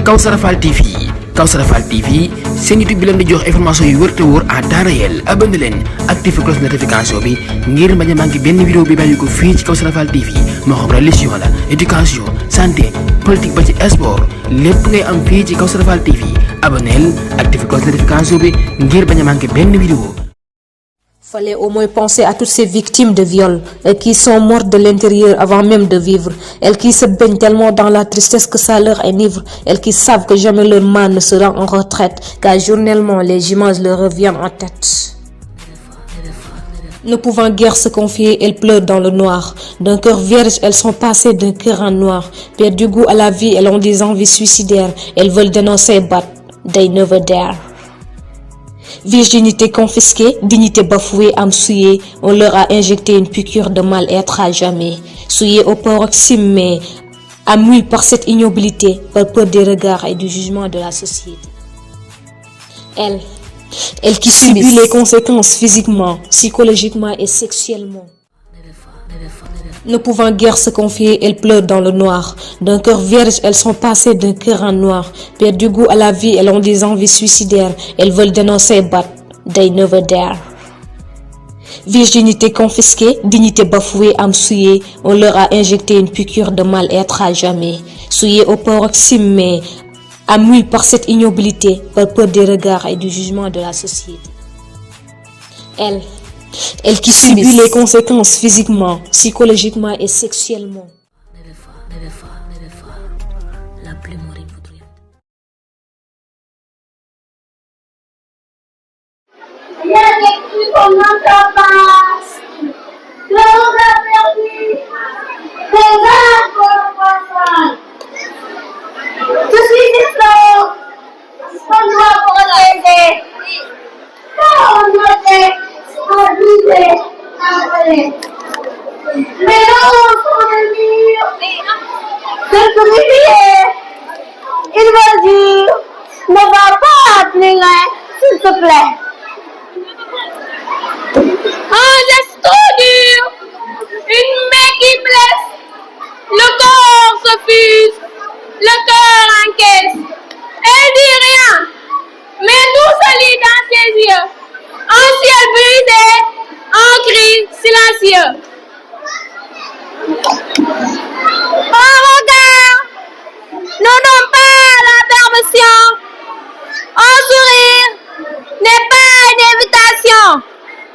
Kawsara Fall TV seen YouTube bi leen di jox information yu wër te wóor en temps réel. abonné leen activé cloche notification bi ngir bañ a manqué benn vidéo bi bàyyi ko fii ci Kawsara Fall TV moo xam religion la éducation santé politique ba ci sport lépp ngay am fii ci Kawsara Fall TV abonneel activé cloche notification bi ngir bañ a manqué benn vidéo. Fallait au moins penser à toutes ces victimes de viol qui sont mortes de l'intérieur avant même de vivre. Elles qui se baignent tellement dans la tristesse que ça leur enivre. Elles qui savent que jamais leur mal ne sera en retraite, car journellement les images leur reviennent en tête. Ne pouvant guère se confier, elles pleurent dans le noir. D'un cœur vierge, elles sont passées d'un cœur en noir. Perdu goût à la vie, elles ont des envies suicidaires. Elles veulent dénoncer, but they never dare. Virginité confisquée, dignité bafouée, âme souillée, on leur a injecté une piqûre de mal-être à jamais. Souillée au paroxysme, mais amouie par cette ignobilité, par peur des regards et du jugement de la société. Elle qui subit les conséquences physiquement, psychologiquement et sexuellement. Ne pouvant guère se confier, elles pleurent dans le noir. D'un cœur vierge, elles sont passées d'un cœur en noir. Perdu goût à la vie, elles ont des envies suicidaires. Elles veulent dénoncer, but they never dare. Virginité confisquée, dignité bafouée, âme souillée, on leur a injecté une piqûre de mal-être à jamais. Souillée au paroxysme, mais amouie par cette ignobilité, par peur des regards et du jugement de la société. Elle qui subit les conséquences physiquement, psychologiquement et sexuellement. La plus moribonde. Il y a des trucs qu'on n'entend pas. Le monde a perdu. Les arbres passent. Je suis distant. On doit protéger. On doit mais non, on va dire, quelques milliers, il va dire, ne va pas appeler, s'il te plaît. Un geste trop dur, une main qui blesse, le corps se fuse, le cœur encaisse. Elle dit rien, mais tout se lit dans ses yeux. Un ciel brisé, un cri silencieux. Un regard ne donne pas la permission. Un sourire n'est pas une invitation.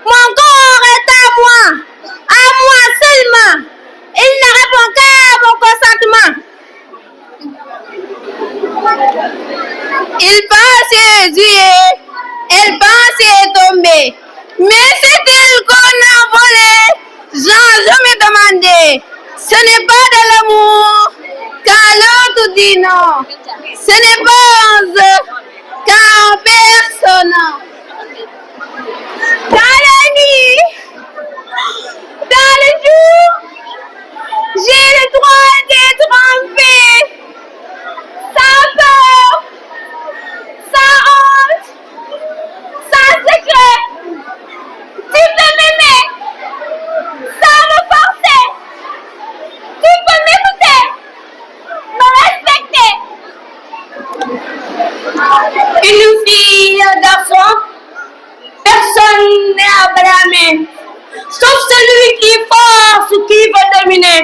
Mon corps est à moi seulement. Il ne répond qu'à mon consentement. Il passe juillet. Elle pensait tomber, mais c'est elle qu'on a volé. Je me demandais, ce n'est pas de l'amour, quand l'autre dit non. Ce n'est pas un jeu, quand personne. Dans la nuit, dans le jour, j'ai le droit d'être en paix, sans peur, sans honte. Sans secret, tu peux m'aimer, sans me forcer, tu peux m'écouter, me respecter. Une fille, un garçon, personne n'est à blâmer, sauf celui qui force ou qui veut dominer.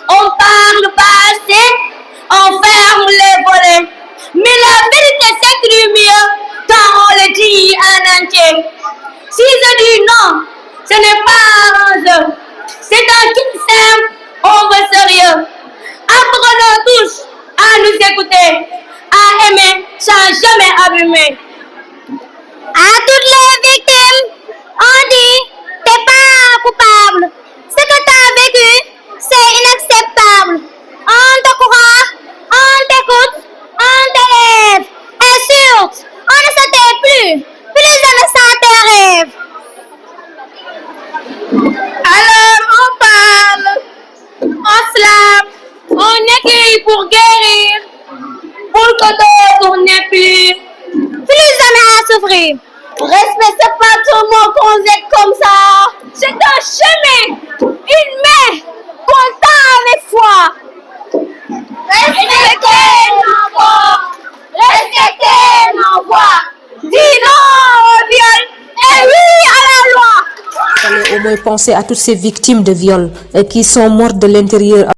On parle pas assez, on ferme les volets, mais la vérité s'écrit mieux quand on le dit en entier. Si je dis non, ce n'est pas un jeu, c'est un truc simple, on veut sérieux. Apprenons tous à nous écouter, à aimer sans jamais abîmer. À toutes les victimes, on dit, t'es pas coupable. Ce que t'as vécu, c'est inacceptable. On te croit, on t'écoute, on t'élève. Et surtout, on ne se tait plus jamais sans tes rêves. Alors on parle, on se lave, on écrit pour guérir, pour que d'autres n'aient plus Fallait au moins penser à toutes ces victimes de viol qui sont mortes de l'intérieur.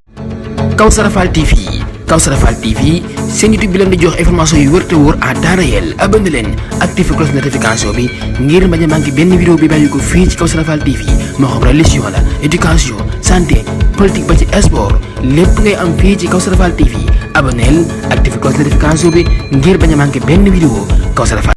Kawsara Fall TV seen YouTube bi leen di jox information yu wër te wóor à temps réel. abonné leen activé cloche notification bi ngir bañ a manqué benn vidéo bi bàyyi ko fii ci Kawsara Fall TV moo xam religion la éducation santé politique ba ci sport lépp ngay am fii ci Kawsara Fall TV abonneel activé cloche notification bi ngir bañ a manqué benn vidéo Kawsara Fall